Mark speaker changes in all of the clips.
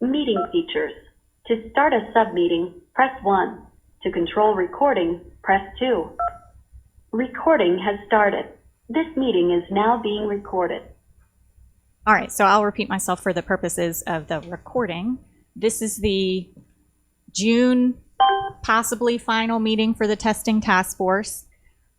Speaker 1: Meeting features. To start a sub-meeting, press 1. To control recording, press 2. Recording has started. This meeting is now being recorded.
Speaker 2: All right, so I'll repeat myself for the purposes of the recording. This is the June possibly final meeting for the testing task force.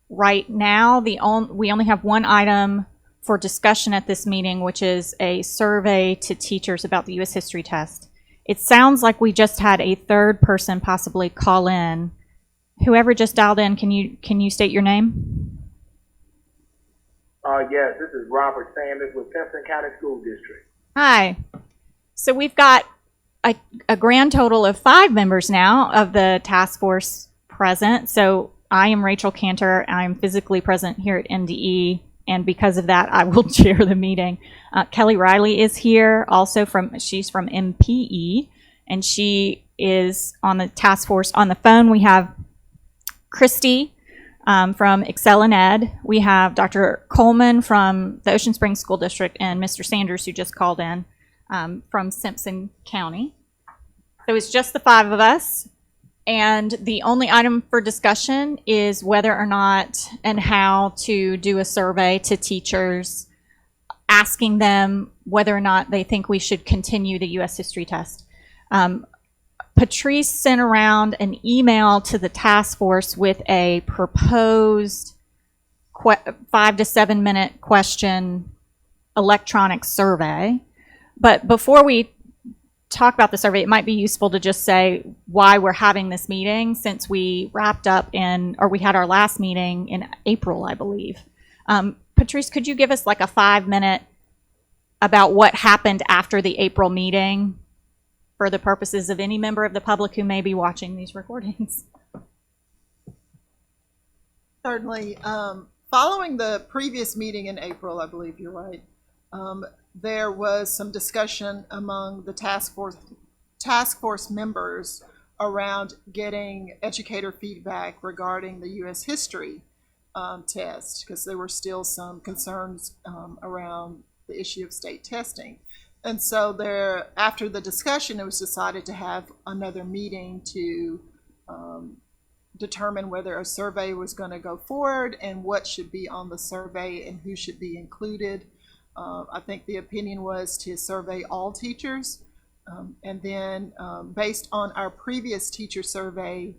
Speaker 2: Right now, we only have one item for discussion at this meeting, which is a survey to teachers about the U.S. history test. It sounds like we just had a third person possibly call in. Whoever just dialed in, can you state your name?
Speaker 3: Yes, this is Robert Sanders with Princeton County School District.
Speaker 2: Hi. So we've got a grand total of 5 members now of the task force present. So I am Rachel Cantor. I'm physically present here at NDE, and because of that, I will chair the meeting. Kelly Riley is here, also she's from MPE, and she is on the task force. On the phone, we have Christy from Excel and Ed. We have Dr. Coleman from the Ocean Springs School District and Mr. Sanders, who just called in from Simpson County. So it's just the 5 of us. And the only item for discussion is whether or not and how to do a survey to teachers, asking them whether or not they think we should continue the U.S. history test. Patrice sent around an email to the task force with a proposed 5 to 7 minute question electronic survey. But before we talk about the survey, it might be useful to just say why we're having this meeting, since we wrapped up we had our last meeting in April, I believe. Patrice, could you give us like a 5-minute about what happened after the April meeting for the purposes of any member of the public who may be watching these recordings?
Speaker 4: Certainly. Following the previous meeting in April, I believe you're right, there was some discussion among the task force members around getting educator feedback regarding the U.S. history test, because there were still some concerns around the issue of state testing. And so after the discussion, it was decided to have another meeting to determine whether a survey was going to go forward and what should be on the survey and who should be included. I think the opinion was to survey all teachers, and then based on our previous teacher survey,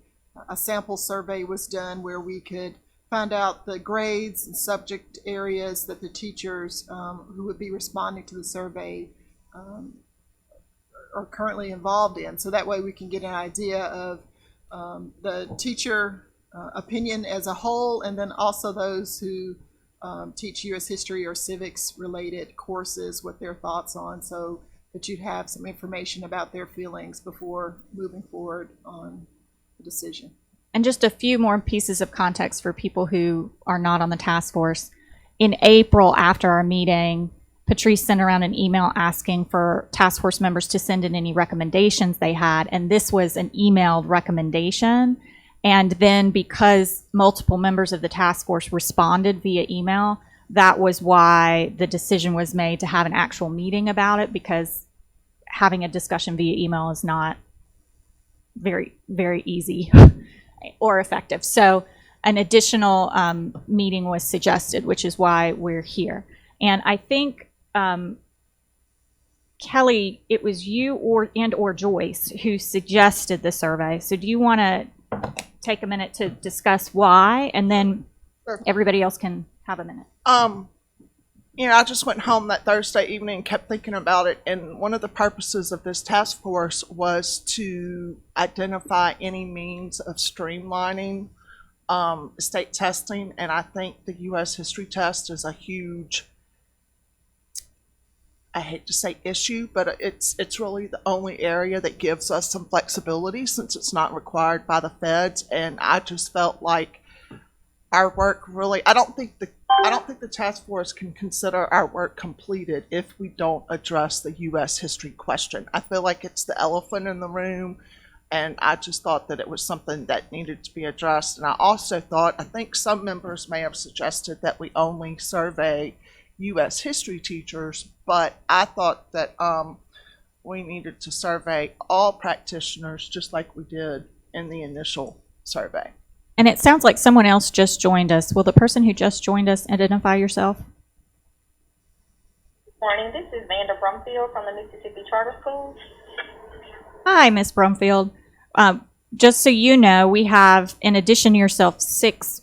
Speaker 4: a sample survey was done where we could find out the grades and subject areas that the teachers who would be responding to the survey are currently involved in. So that way we can get an idea of the teacher opinion as a whole, and then also those who teach U.S. history or civics related courses, what their thoughts on, so that you'd have some information about their feelings before moving forward on the decision.
Speaker 2: And just a few more pieces of context for people who are not on the task force. In April, after our meeting, Patrice sent around an email asking for task force members to send in any recommendations they had, and this was an emailed recommendation. And then because multiple members of the task force responded via email, that was why the decision was made to have an actual meeting about it, because having a discussion via email is not very, very easy or effective. So an additional meeting was suggested, which is why we're here. And I think, Kelly, it was you or Joyce who suggested the survey. So do you want to take a minute to discuss why, and then everybody else can have a minute?
Speaker 5: I just went home that Thursday evening and kept thinking about it, and one of the purposes of this task force was to identify any means of streamlining state testing, and I think the U.S. history test is a huge, I hate to say issue, but it's really the only area that gives us some flexibility since it's not required by the feds. And I just felt like our work really, I don't think the task force can consider our work completed if we don't address the U.S. history question. I feel like it's the elephant in the room, and I just thought that it was something that needed to be addressed. And I also thought, I think some members may have suggested that we only survey U.S. history teachers, but I thought that we needed to survey all practitioners just like we did in the initial survey.
Speaker 2: And it sounds like someone else just joined us. Will the person who just joined us identify yourself?
Speaker 6: Morning, this is Vanda Brumfield from the Mississippi Charter Schools.
Speaker 2: Hi, Miss Brumfield. Just so you know, we have, in addition to yourself, 6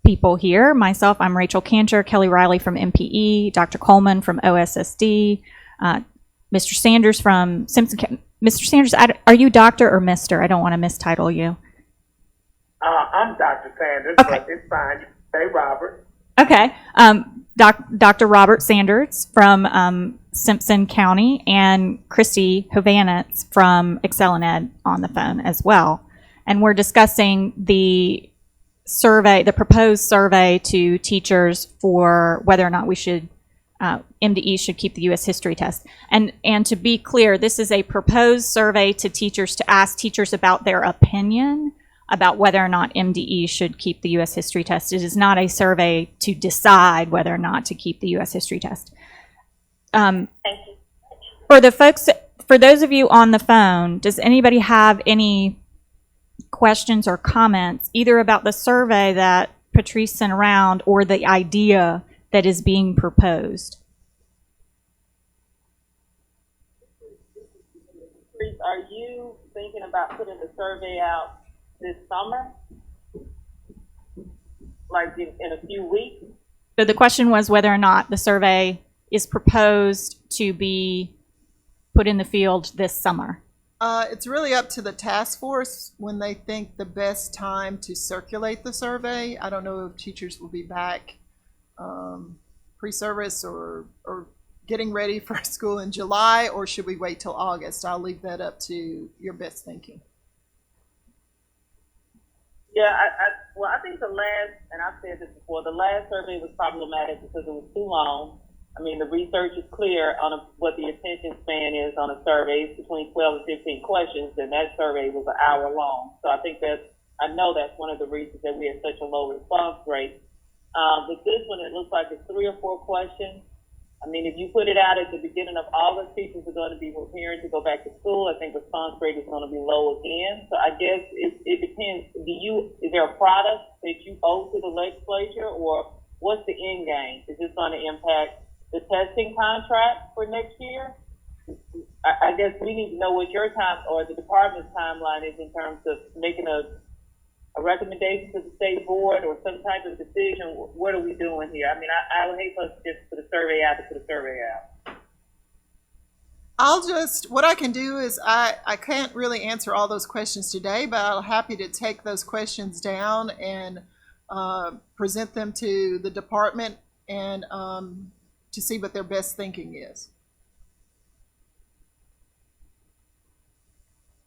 Speaker 2: people here. Myself, I'm Rachel Cantor, Kelly Riley from MPE, Dr. Coleman from OSSD, Mr. Sanders from Simpson County. Mr. Sanders, are you doctor or mister? I don't want to mistitle you.
Speaker 3: I'm Dr. Sanders,
Speaker 2: Okay.
Speaker 3: but it's fine. Say Robert.
Speaker 2: Okay. Dr. Robert Sanders from Simpson County and Christy Hovanetz from ExcelinEd on the phone as well. And we're discussing the survey, the proposed survey to teachers for whether or not we should, MDE should keep the U.S. history test. And to be clear, this is a proposed survey to teachers to ask teachers about their opinion about whether or not MDE should keep the U.S. history test. It is not a survey to decide whether or not to keep the U.S. history test.
Speaker 6: Thank you.
Speaker 2: For those of you on the phone, does anybody have any questions or comments either about the survey that Patrice sent around or the idea that is being proposed?
Speaker 6: Are you thinking about putting the survey out this summer? Like in a few weeks?
Speaker 2: So the question was whether or not the survey is proposed to be put in the field this summer.
Speaker 4: It's really up to the task force when they think the best time to circulate the survey. I don't know if teachers will be back pre-service or getting ready for school in July, or should we wait till August? I'll leave that up to your best thinking.
Speaker 6: Yeah, I think the last, and I've said this before, the last survey was problematic because it was too long. I mean, the research is clear on what the attention span is on a survey. It's between 12 and 15 questions, and that survey was an hour long. So I know that's one of the reasons that we have such a low response rate. With this one, it looks like it's 3 or 4 questions. I mean, if you put it out at the beginning of August, teachers are going to be preparing to go back to school. I think response rate is going to be low again. So I guess it depends. Is there a product that you owe to the legislature, or what's the end game? Is this going to impact the testing contract for next year? I guess we need to know what your time or the department's timeline is in terms of making a recommendation to the state board or some type of decision. What are we doing here? I mean, I would hate for us to just put a survey out to put a survey out.
Speaker 4: What I can do is I can't really answer all those questions today, but I'm happy to take those questions down and present them to the department and to see what their best thinking is.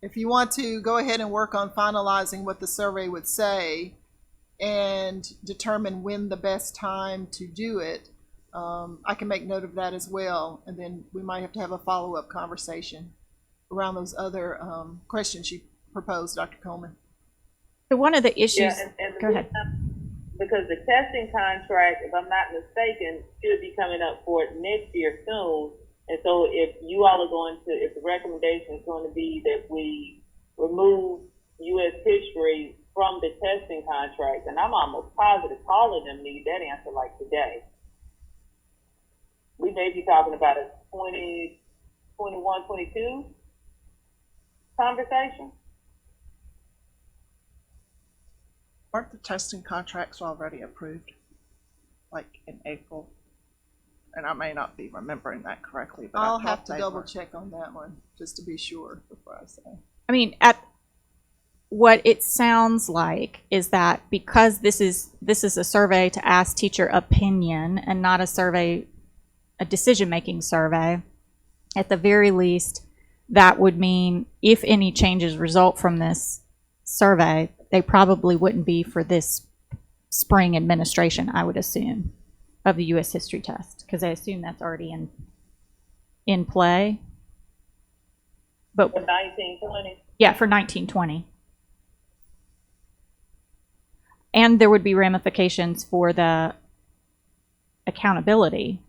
Speaker 4: If you want to go ahead and work on finalizing what the survey would say and determine when the best time to do it, I can make note of that as well. And then we might have to have a follow-up conversation around those other questions you proposed, Dr. Coleman.
Speaker 2: So one of the issues,
Speaker 6: Yeah, and
Speaker 2: go ahead.
Speaker 6: Because the testing contract, if I'm not mistaken, should be coming up for next year soon. And so if you all are if the recommendation is going to be that we remove U.S. history from the testing contract, and I'm almost positive all of them need that answer like today. We may be talking about a 2021, 22 conversation.
Speaker 5: Aren't the testing contracts already approved, like in April? And I may not be remembering that correctly, but
Speaker 4: I'll
Speaker 5: I thought
Speaker 4: have to
Speaker 5: they
Speaker 4: double
Speaker 5: were.
Speaker 4: check on that one just to be sure before I say.
Speaker 2: I mean, at what it sounds like is that because this is a survey to ask teacher opinion and not a decision-making survey, at the very least, that would mean if any changes result from this survey, they probably wouldn't be for this spring administration, I would assume, of the U.S. history test, because I assume that's already in play. But
Speaker 6: For 1920.
Speaker 2: yeah, for 1920. And there would be ramifications for the accountability,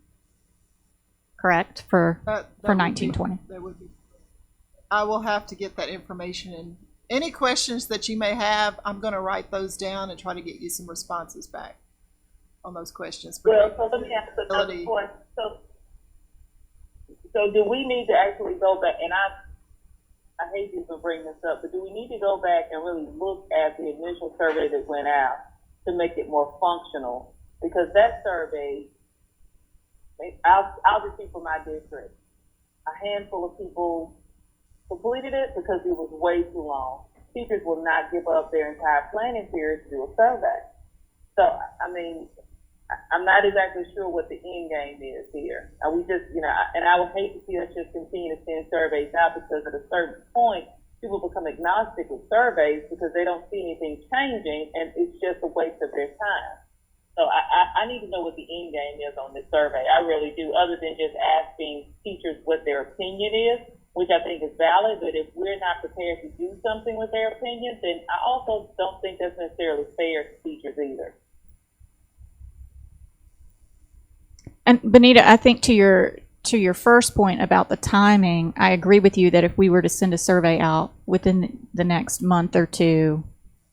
Speaker 2: correct, for
Speaker 4: That would be-
Speaker 2: 1920.
Speaker 4: That would be. I will have to get that information, and any questions that you may have, I'm going to write those down and try to get you some responses back on those questions.
Speaker 6: Well, so let me ask another question. So do we need to actually go back, and I hate to even bring this up, but do we need to go back and really look at the initial survey that went out to make it more functional? Because that survey, I'll just speak for my district. A handful of people completed it because it was way too long. Teachers will not give up their entire planning period to do a survey. So, I mean, I'm not exactly sure what the end game is here. We just, and I would hate to see us just continue to send surveys out because at a certain point, people become agnostic with surveys because they don't see anything changing and it's just a waste of their time. So I need to know what the end game is on this survey. I really do, other than just asking teachers what their opinion is, which I think is valid, but if we're not prepared to do something with their opinions, then I also don't think that's necessarily fair to teachers either.
Speaker 2: And Benita, I think to your first point about the timing, I agree with you that if we were to send a survey out within the next month or two,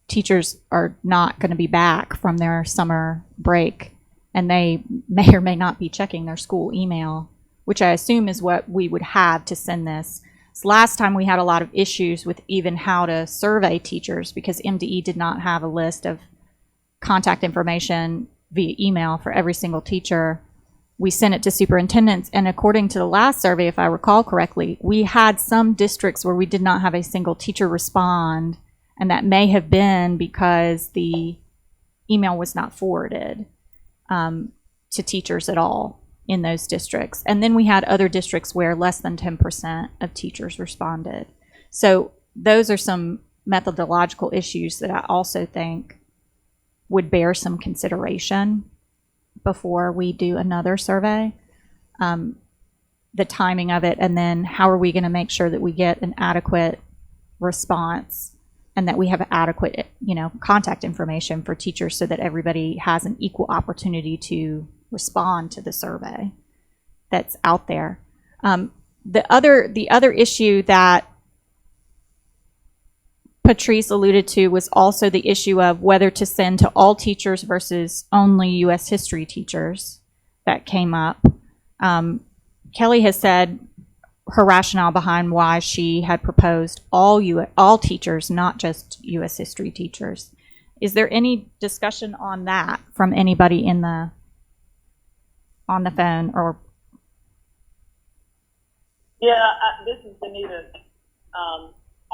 Speaker 2: teachers are not going to be back from their summer break, and they may or may not be checking their school email, which I assume is what we would have to send this. So last time we had a lot of issues with even how to survey teachers because MDE did not have a list of contact information via email for every single teacher. We sent it to superintendents, and according to the last survey, if I recall correctly, we had some districts where we did not have a single teacher respond, and that may have been because the email was not forwarded to teachers at all in those districts. And then we had other districts where less than 10% of teachers responded. So those are some methodological issues that I also think would bear some consideration before we do another survey. The timing of it, and then how are we going to make sure that we get an adequate response and that we have adequate, contact information for teachers so that everybody has an equal opportunity to respond to the survey that's out there. The other issue that Patrice alluded to was also the issue of whether to send to all teachers versus only U.S. history teachers that came up. Kelly has said her rationale behind why she had proposed all teachers, not just U.S. history teachers. Is there any discussion on that from anybody on the phone or?
Speaker 6: Yeah, this is Benita.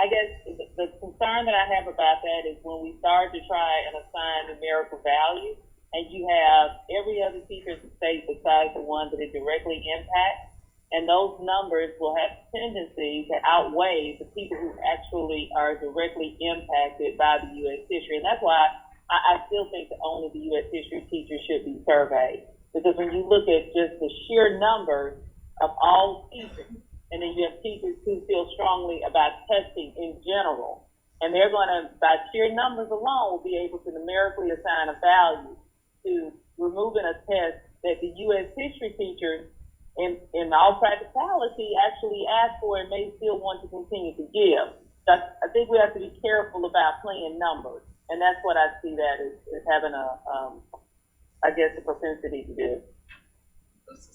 Speaker 6: I guess the concern that I have about that is when we start to try and assign numerical value, and you have every other teacher in the state besides the one that it directly impacts, and those numbers will have tendency to outweigh the people who actually are directly impacted by the U.S. history. And that's why I still think that only the U.S. history teachers should be surveyed. Because when you look at just the sheer numbers of all teachers, and then you have teachers who feel strongly about testing in general, and they're going to, by sheer numbers alone, will be able to numerically assign a value to removing a test that the U.S. history teachers, in all practicality, actually ask for and may still want to continue to give. So I think we have to be careful about playing numbers, and that's what I see that as having a propensity to do.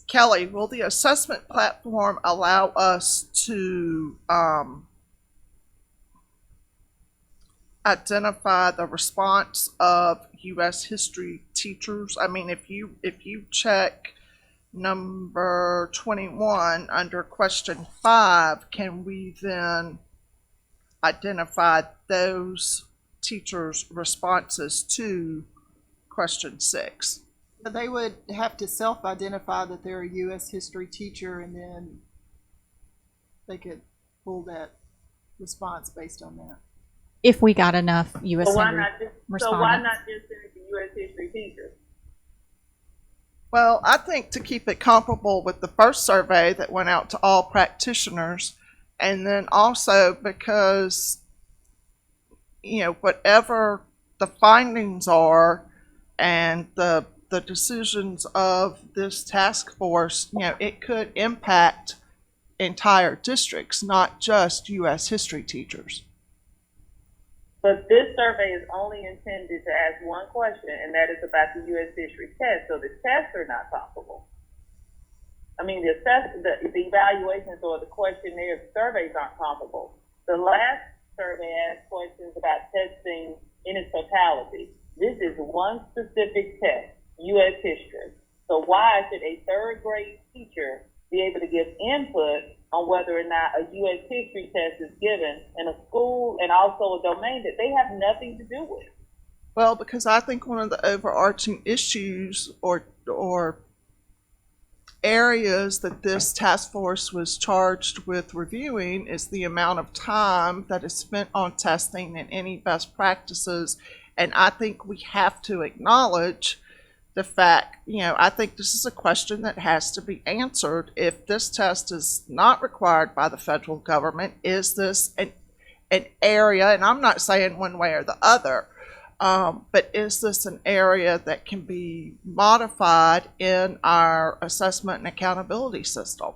Speaker 5: Kelly, will the assessment platform allow us to identify the response of U.S. history teachers? I mean, if you check number 21 under question 5, can we then identify those teachers' responses to question 6?
Speaker 4: They would have to self-identify that they're a U.S. history teacher, and then they could pull that response based on that.
Speaker 2: If we got enough U.S.
Speaker 6: So why
Speaker 2: history
Speaker 6: not just
Speaker 2: respondents.
Speaker 6: send it to U.S. history teachers?
Speaker 5: Well, I think to keep it comparable with the first survey that went out to all practitioners, and then also because, whatever the findings are and the decisions of this task force, it could impact entire districts, not just U.S. history teachers.
Speaker 6: But this survey is only intended to ask one question, and that is about the U.S. history test. So the tests are not comparable. I mean, the evaluations or the questionnaire surveys aren't comparable. The last survey asked questions about testing in its totality. This is one specific test, U.S. history. So why should a third grade teacher be able to give input on whether or not a U.S. history test is given in a school and also a domain that they have nothing to do with?
Speaker 5: Well, because I think one of the overarching issues or areas that this task force was charged with reviewing is the amount of time that is spent on testing and any best practices. And I think we have to acknowledge the fact, I think this is a question that has to be answered. If this test is not required by the federal government, is this an area, and I'm not saying one way or the other, but is this an area that can be modified in our assessment and accountability system?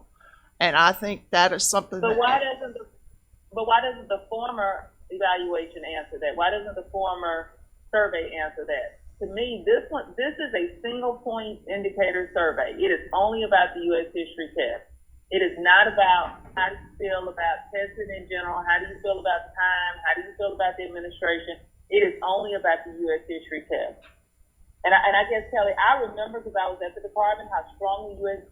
Speaker 5: And I think that is something
Speaker 6: But why doesn't the former evaluation answer that? Why doesn't the former survey answer that? To me, this is a single point indicator survey. It is only about the U.S. history test. It is not about how do you feel about testing in general, how do you feel about time, how do you feel about the administration. It is only about the U.S. history test. And I guess, Kelly, I remember because I was at the department how strongly U.S.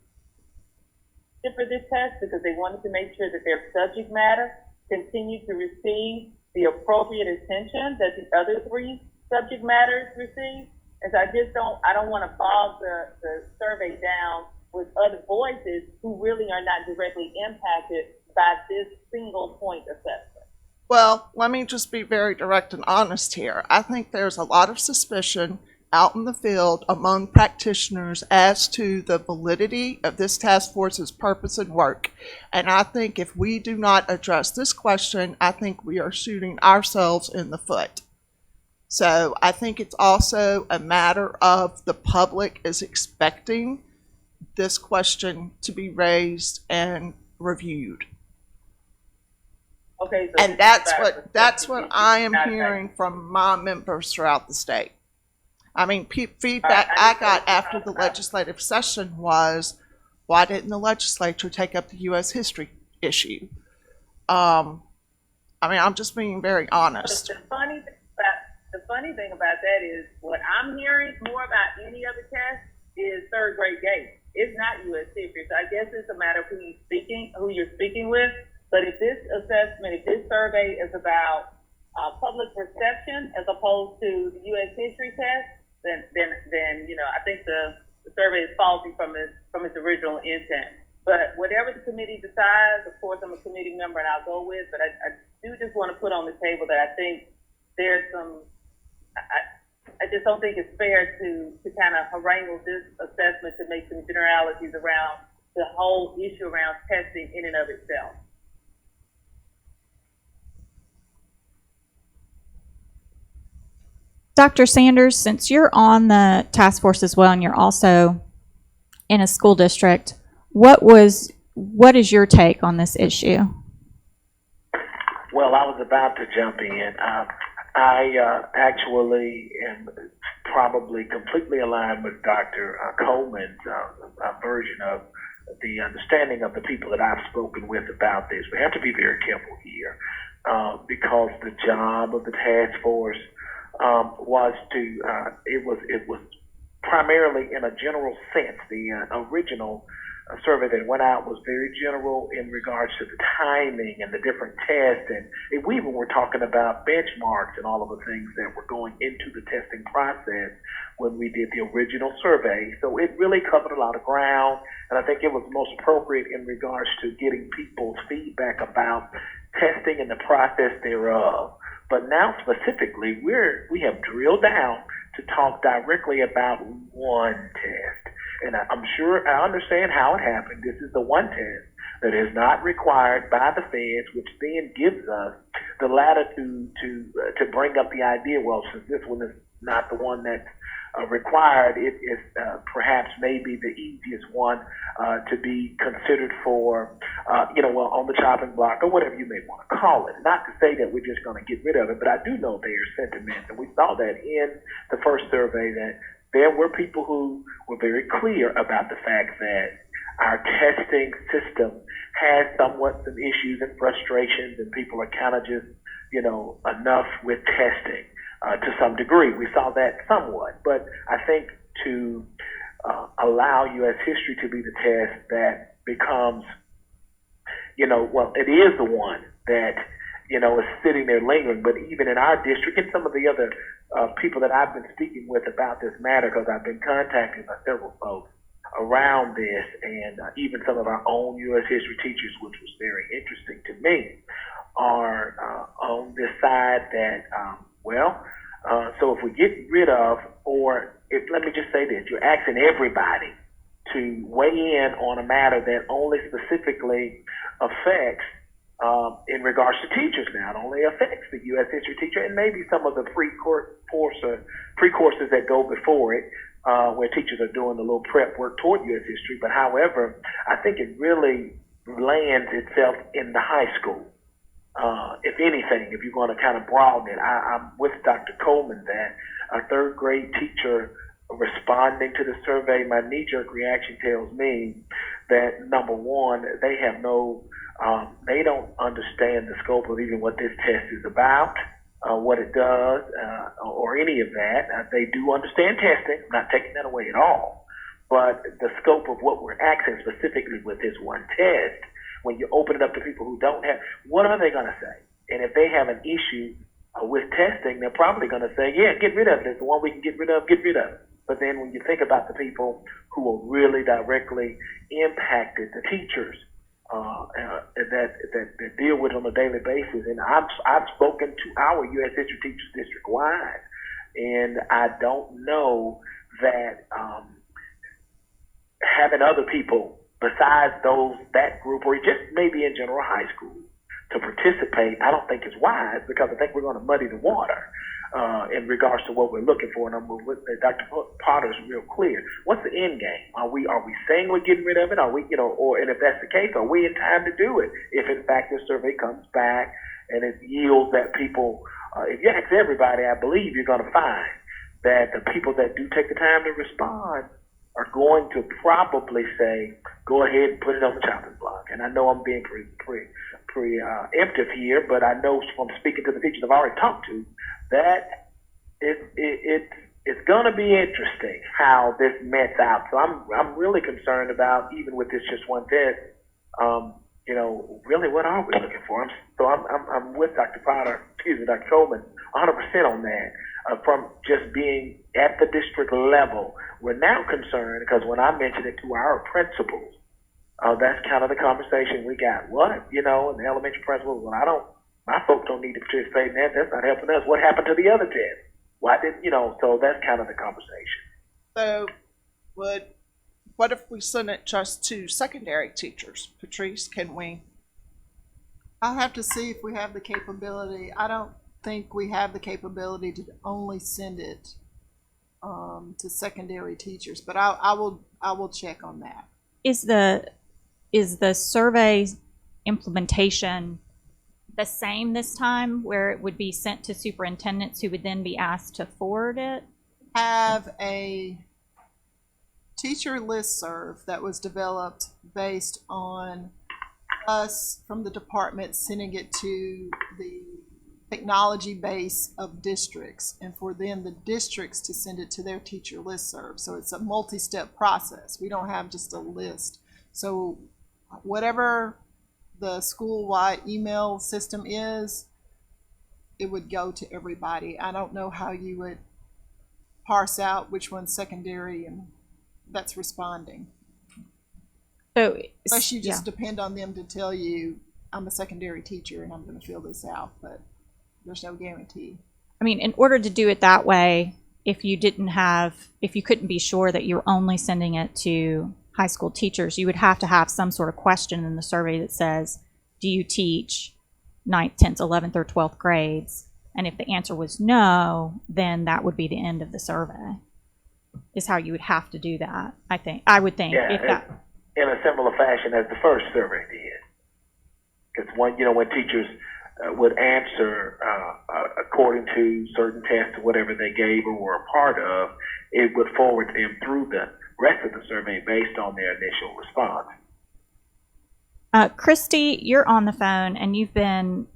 Speaker 6: did for this test because they wanted to make sure that their subject matter continued to receive the appropriate attention that the other three subject matters receive. And so I don't want to bog the survey down with other voices who really are not directly impacted by this single point assessment.
Speaker 5: Well, let me just be very direct and honest here. I think there's a lot of suspicion out in the field among practitioners as to the validity of this task force's purpose and work. And I think if we do not address this question, I think we are shooting ourselves in the foot. So I think it's also a matter of the public is expecting this question to be raised and reviewed.
Speaker 6: Okay, so
Speaker 5: And that's what I am hearing from my members throughout the state. I mean, feedback I got after the legislative session was, why didn't the legislature take up the U.S. history issue? I mean, I'm just being very honest.
Speaker 6: The funny thing about that is what I'm hearing more about any other test is third grade GATE. It's not U.S. history. So I guess it's a matter of who you're speaking with. But if this survey is about public perception as opposed to the U.S. history test, then I think the survey is faulty from its original intent. But whatever the committee decides, of course, I'm a committee member and I'll go with. But I do just want to put on the table that I think there's some. I just don't think it's fair to kind of harangue this assessment to make some generalities around the whole issue around testing in and of itself.
Speaker 2: Dr. Sanders, since you're on the task force as well and you're also in a school district, what is your take on this issue?
Speaker 3: Well, I was about to jump in. I actually am probably completely aligned with Dr. Coleman's version of the understanding of the people that I've spoken with about this. We have to be very careful here because the job of the task force was to, it was primarily in a general sense. The original survey that went out was very general in regards to the timing and the different tests, and we even were talking about benchmarks and all of the things that were going into the testing process when we did the original survey. So it really covered a lot of ground, and I think it was most appropriate in regards to getting people's feedback about testing and the process thereof. But now specifically, we have drilled down to talk directly about one test. And I'm sure I understand how it happened. This is the one test that is not required by the feds, which then gives us the latitude to bring up the idea, well, since this one is not the one that's required, it is perhaps maybe the easiest one to be considered for, well, on the chopping block or whatever you may want to call it. Not to say that we're just going to get rid of it, but I do know there's sentiments, and we saw that in the first survey that there were people who were very clear about the fact that our testing system has somewhat some issues and frustrations, and people are kind of just, enough with testing to some degree. We saw that somewhat, but I think to allow U.S. history to be the test that becomes, it is the one that, is sitting there lingering, but even in our district and some of the other people that I've been speaking with about this matter, because I've been contacted by several folks around this, and even some of our own U.S. history teachers, which was very interesting to me, are on this side that, so if we get rid of, let me just say this, you're asking everybody to weigh in on a matter that only specifically affects, in regards to teachers now, it only affects the U.S. history teacher and maybe some of the pre-courses that go before it, where teachers are doing a little prep work toward U.S. history. But however, I think it really lands itself in the high school. If anything, if you're going to kind of broaden it, I'm with Dr. Coleman that a third grade teacher responding to the survey, my knee-jerk reaction tells me that, number one, they have they don't understand the scope of even what this test is about, what it does, or any of that. They do understand testing. I'm not taking that away at all. But the scope of what we're asking specifically with this one test, when you open it up to people who don't have, what are they going to say? And if they have an issue with testing, they're probably going to say, yeah, get rid of it. It's the one we can get rid of, get rid of it. But then when you think about the people who are really directly impacted, the teachers that deal with it on a daily basis, and I've spoken to our U.S. history teachers district-wide, and I don't know that having other people besides that group, or just maybe in general high school, to participate, I don't think is wise, because I think we're going to muddy the water in regards to what we're looking for. And Dr. Potter's real clear. What's the end game? Are we saying we're getting rid of it? Are we, and if that's the case, are we in time to do it? If in fact this survey comes back and it yields that people, if you ask everybody, I believe you're going to find that the people that do take the time to respond are going to probably say, go ahead and put it on the chopping block. And I know I'm being preemptive here, but I know from speaking to the teachers I've already talked to that it's going to be interesting how this nets out. So I'm really concerned about, even with this just one test, really what are we looking for? I'm with Dr. Coleman 100% on that. From just being at the district level, we're now concerned, because when I mentioned it to our principals, that's kind of the conversation we got. What? And the elementary principals, my folks don't need to participate in that. That's not helping us. What happened to the other 10? Why didn't, so that's kind of the conversation.
Speaker 5: So what if we send it just to secondary teachers? Patrice, can we?
Speaker 4: I'll have to see if we have the capability. I don't think we have the capability to only send it to secondary teachers, but I will check on that.
Speaker 2: Is the survey implementation the same this time, where it would be sent to superintendents who would then be asked to forward it?
Speaker 4: Have a teacher listserv that was developed based on us from the department sending it to the technology base of districts, and for then the districts to send it to their teacher listserv. So it's a multi-step process. We don't have just a list. So whatever the school-wide email system is, it would go to everybody. I don't know how you would parse out which one's secondary and that's responding.
Speaker 2: So
Speaker 4: unless you just depend on them to tell you, I'm a secondary teacher and I'm going to fill this out, but there's no guarantee.
Speaker 2: I mean, in order to do it that way, if you couldn't be sure that you're only sending it to high school teachers, you would have to have some sort of question in the survey that says, do you teach 9th, 10th, 11th, or 12th grades? And if the answer was no, then that would be the end of the survey. is how you would have to do that, I would think.
Speaker 3: Yeah,
Speaker 2: If that,
Speaker 3: in a similar fashion as the first survey did. Because when teachers would answer according to certain tests or whatever they gave or were a part of, it would forward them through the rest of the survey based on their initial response.
Speaker 2: Christy, you're on the phone and you've been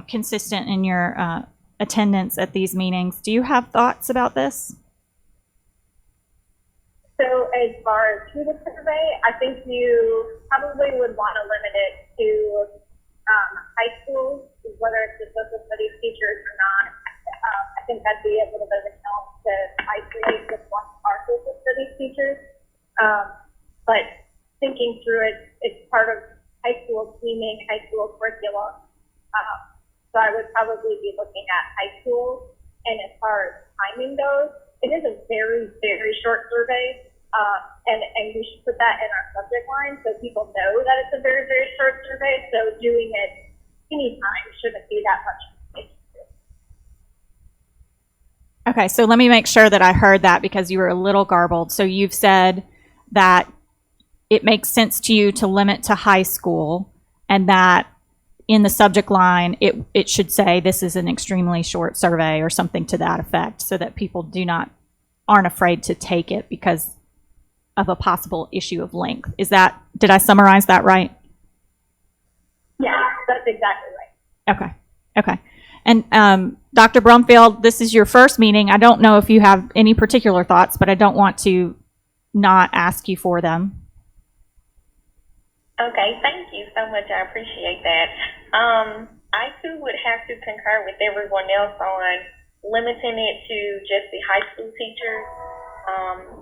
Speaker 2: consistent in your attendance at these meetings. Do you have thoughts about this?
Speaker 7: So as far as to the survey, I think you probably would want to limit it to high schools, whether it's the social studies teachers or not. I think that'd be a little bit of a challenge to isolate just one of our social studies teachers. But thinking through it, it's part of high school teaming, high school curriculum. So I would probably be looking at high schools. And as far as timing goes, it is a very, very short survey. And we should put that in our subject line so people know that it's a very, very short survey. So doing it anytime shouldn't be that much.
Speaker 2: Okay, so let me make sure that I heard that because you were a little garbled. So you've said that it makes sense to you to limit to high school, and that in the subject line it should say this is an extremely short survey or something to that effect, so that people aren't afraid to take it because of a possible issue of length. Did I summarize that right?
Speaker 7: Yeah, that's exactly right.
Speaker 2: Okay. And Dr. Brumfield, this is your first meeting. I don't know if you have any particular thoughts, but I don't want to not ask you for them.
Speaker 8: Okay, thank you so much. I appreciate that. I too would have to concur with everyone else on limiting it to just the high school teachers,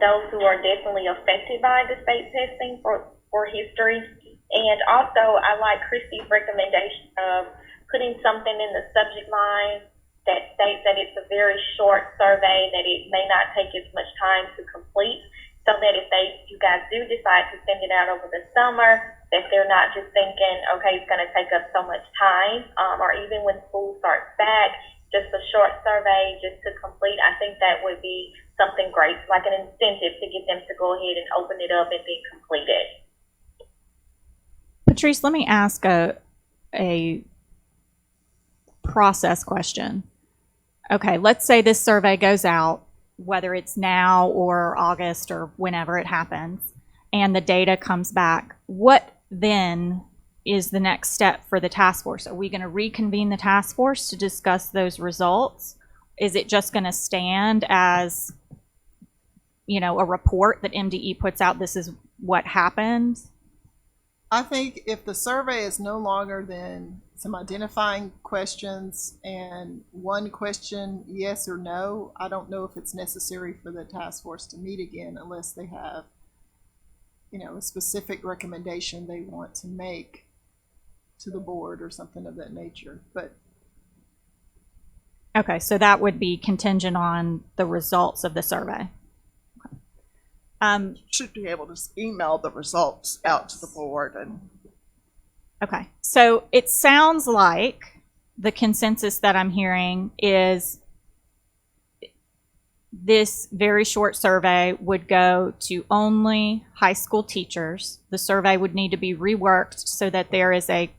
Speaker 8: those who are definitely affected by the state testing for history. And also, I like Christy's recommendation of putting something in the subject line that states that it's a very short survey, that it may not take as much time to complete, so that if you guys do decide to send it out over the summer, that they're not just thinking, okay, it's going to take up so much time, or even when school starts back, just a short survey just to complete. I think that would be something great, like an incentive to get them to go ahead and open it up and then complete it.
Speaker 2: Patrice, let me ask a process question. Okay, let's say this survey goes out, whether it's now or August or whenever it happens, and the data comes back. What then is the next step for the task force? Are we going to reconvene the task force to discuss those results? Is it just going to stand as, a report that MDE puts out, this is what happened?
Speaker 4: I think if the survey is no longer than some identifying questions and one question, yes or no, I don't know if it's necessary for the task force to meet again unless they have, a specific recommendation they want to make to the board or something of that nature. But
Speaker 2: okay, so that would be contingent on the results of the survey.
Speaker 5: Should be able to email the results out to the board.
Speaker 2: Okay, so it sounds like the consensus that I'm hearing is this very short survey would go to only high school teachers. The survey would need to be reworked so that there is a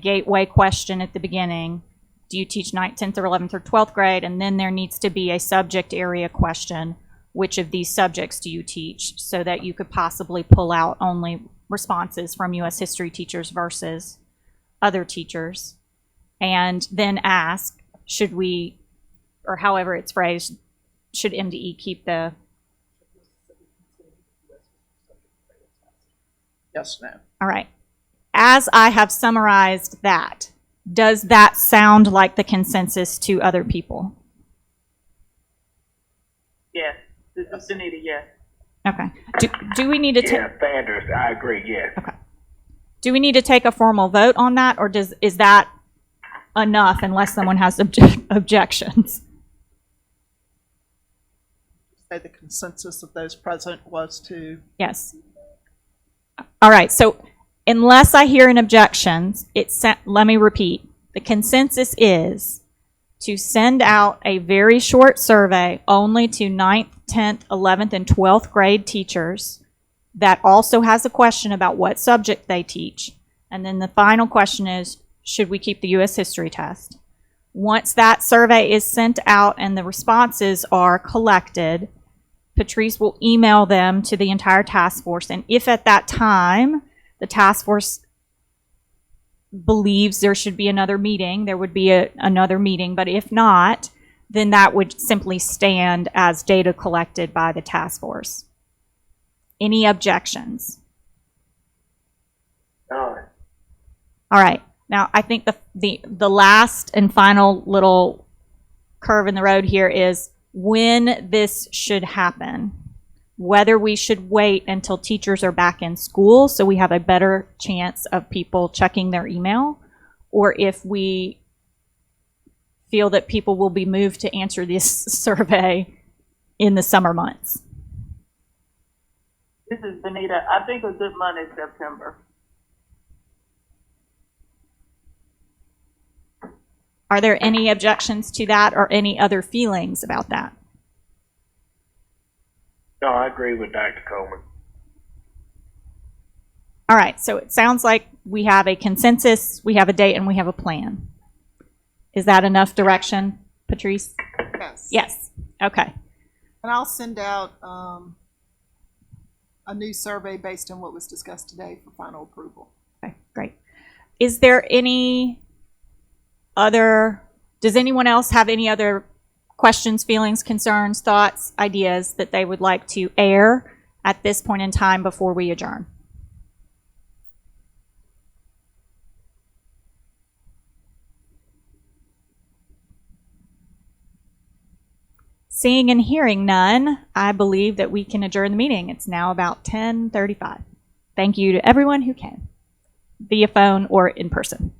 Speaker 2: gateway question at the beginning. Do you teach 9th, 10th, or 11th, or 12th grade? And then there needs to be a subject area question. Which of these subjects do you teach? So that you could possibly pull out only responses from U.S. history teachers versus other teachers. And then ask, should we, or however it's phrased, should MDE keep the...
Speaker 5: Yes, ma'am.
Speaker 2: All right. As I have summarized that, does that sound like the consensus to other people?
Speaker 6: Yes. This is Danita, yes.
Speaker 2: Okay. Do we need to take...
Speaker 3: Yeah, Sanders, I agree, yes.
Speaker 2: Okay. Do we need to take a formal vote on that, or is that enough unless someone has objections?
Speaker 5: Say the consensus of those present was to...
Speaker 2: Yes. All right. So unless I hear an objection, let me repeat. The consensus is to send out a very short survey only to 9th, 10th, 11th, and 12th grade teachers that also has a question about what subject they teach. And then the final question is, should we keep the U.S. history test? Once that survey is sent out and the responses are collected, Patrice will email them to the entire task force. And if at that time the task force believes there should be another meeting, there would be another meeting. But if not, then that would simply stand as data collected by the task force. Any objections?
Speaker 3: No.
Speaker 2: All right. Now, I think the last and final little curve in the road here is when this should happen. Whether we should wait until teachers are back in school so we have a better chance of people checking their email, or if we feel that people will be moved to answer this survey in the summer months.
Speaker 6: This is Benita. I think a good month is September.
Speaker 2: Are there any objections to that or any other feelings about that?
Speaker 3: No, I agree with Dr. Coleman.
Speaker 2: All right, so it sounds like we have a consensus, we have a date, and we have a plan. Is that enough direction, Patrice?
Speaker 4: Yes.
Speaker 2: Yes. Okay.
Speaker 4: And I'll send out a new survey based on what was discussed today for final approval.
Speaker 2: Okay, great. Is there any other, does anyone else have any other questions, feelings, concerns, thoughts, ideas that they would like to air at this point in time before we adjourn? Seeing and hearing none, I believe that we can adjourn the meeting. It's now about 10:35. Thank you to everyone who came, via phone or in person.